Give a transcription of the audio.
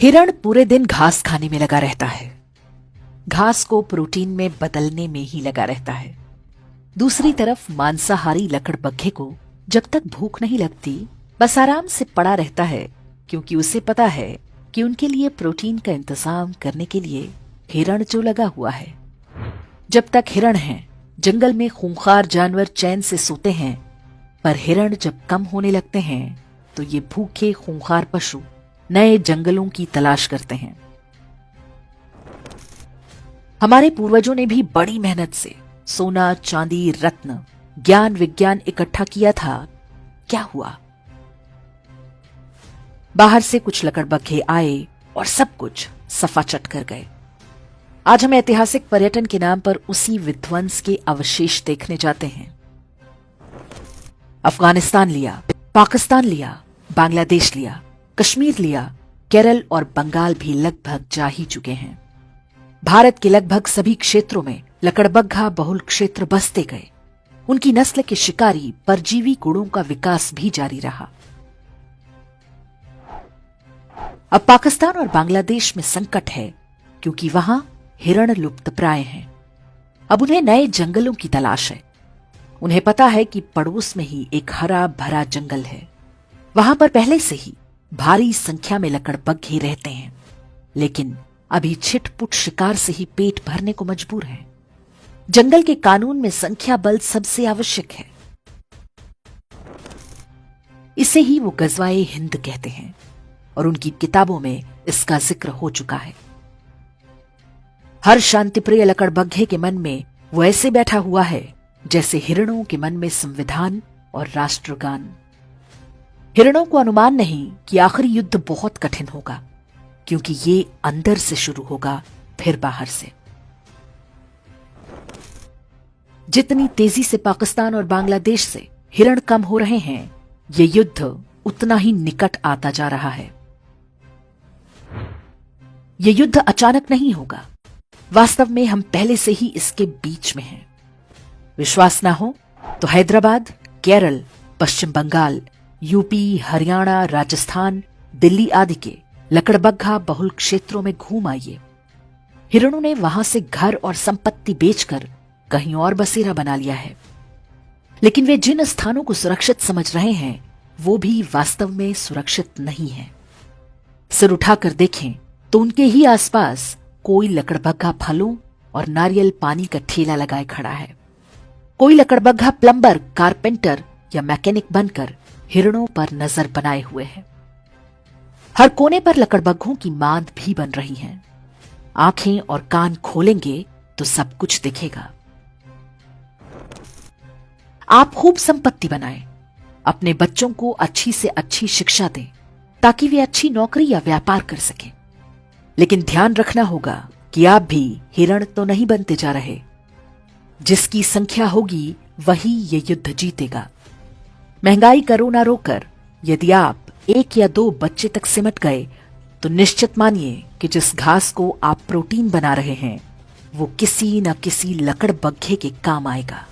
हिरण पूरे दिन घास खाने में लगा रहता है, घास को प्रोटीन में बदलने में ही लगा रहता है। दूसरी तरफ मांसाहारी लकड़बग्घे को जब तक भूख नहीं लगती बस आराम से पड़ा रहता है, क्योंकि उसे पता है कि उनके लिए प्रोटीन का इंतजाम करने के लिए हिरण जो लगा हुआ है। जब तक हिरण हैं, जंगल में खूंखार जानवर चैन से सोते हैं, पर हिरण जब कम होने लगते हैं तो ये भूखे खूंखार पशु नए जंगलों की तलाश करते हैं। हमारे पूर्वजों ने भी बड़ी मेहनत से सोना, चांदी, रत्न, ज्ञान, विज्ञान इकट्ठा किया था। क्या हुआ? बाहर से कुछ लकड़बग्घे आए और सब कुछ सफाचट कर गए। आज हम ऐतिहासिक पर्यटन के नाम पर उसी विध्वंस के अवशेष देखने जाते हैं। अफगानिस्तान लिया, पाकिस्तान लिया, बांग्लादेश लिया, कश्मीर लिया, केरल और बंगाल भी लगभग जा ही चुके हैं। भारत के लगभग सभी क्षेत्रों में लकड़बग्घा बहुल क्षेत्र बसते गए। उनकी नस्ल के शिकारी परजीवी गुणों का विकास भी जारी रहा। अब पाकिस्तान और बांग्लादेश में संकट है, क्योंकि वहां हिरण लुप्तप्राय हैं। अब उन्हें नए जंगलों की तलाश है। उन्हें पता है कि पड़ोस में ही एक हरा भरा जंगल है। वहां पर पहले से ही भारी संख्या में लकड़बग्घे रहते हैं, लेकिन अभी छिटपुट शिकार से ही पेट भरने को मजबूर हैं। जंगल के कानून में संख्या बल सबसे आवश्यक है। इसे ही वो गजवाए हिंद कहते हैं और उनकी किताबों में इसका जिक्र हो चुका है। हर शांतिप्रिय लकड़बग्घे के मन में वो ऐसे बैठा हुआ है जैसे हिरणों के मन में संविधान और राष्ट्रगान। हिरणों को अनुमान नहीं कि आखिरी युद्ध बहुत कठिन होगा, क्योंकि ये अंदर से शुरू होगा, फिर बाहर से। जितनी तेजी से पाकिस्तान और बांग्लादेश से हिरण कम हो रहे हैं, ये युद्ध उतना ही निकट आता जा रहा है। ये युद्ध अचानक नहीं होगा। वास्तव में हम पहले से ही इसके बीच में हैं। विश्वास ना हो तो हैदराबाद, केरल, पश्चिम बंगाल, यूपी, हरियाणा, राजस्थान, दिल्ली आदि के लकड़बग्घा बहुल क्षेत्रों में घूम आइए। हिरणों ने वहां से घर और संपत्ति बेचकर कहीं और बसेरा बना लिया है, लेकिन वे जिन स्थानों को सुरक्षित समझ रहे हैं वो भी वास्तव में सुरक्षित नहीं है। सिर उठाकर देखें तो उनके ही आसपास कोई लकड़बग्घा फलों और नारियल पानी का ठेला लगाए खड़ा है। कोई लकड़बग्घा प्लम्बर, कारपेंटर या मैकेनिक बनकर हिरणों पर नजर बनाए हुए है। हर कोने पर लकड़बग्घों की मांद भी बन रही है। आंखें और कान खोलेंगे तो सब कुछ दिखेगा। आप खूब संपत्ति बनाएं, अपने बच्चों को अच्छी से अच्छी शिक्षा दें, ताकि वे अच्छी नौकरी या व्यापार कर सकें। लेकिन ध्यान रखना होगा कि आप भी हिरण तो नहीं बनते जा रहे। जिसकी संख्या होगी वही ये युद्ध जीतेगा। महंगाई करो ना रोकर, यदि आप 1 या 2 बच्चे तक सिमट गए तो निश्चित मानिए कि जिस घास को आप प्रोटीन बना रहे हैं वो किसी न किसी लकड़बग्घे के काम आएगा।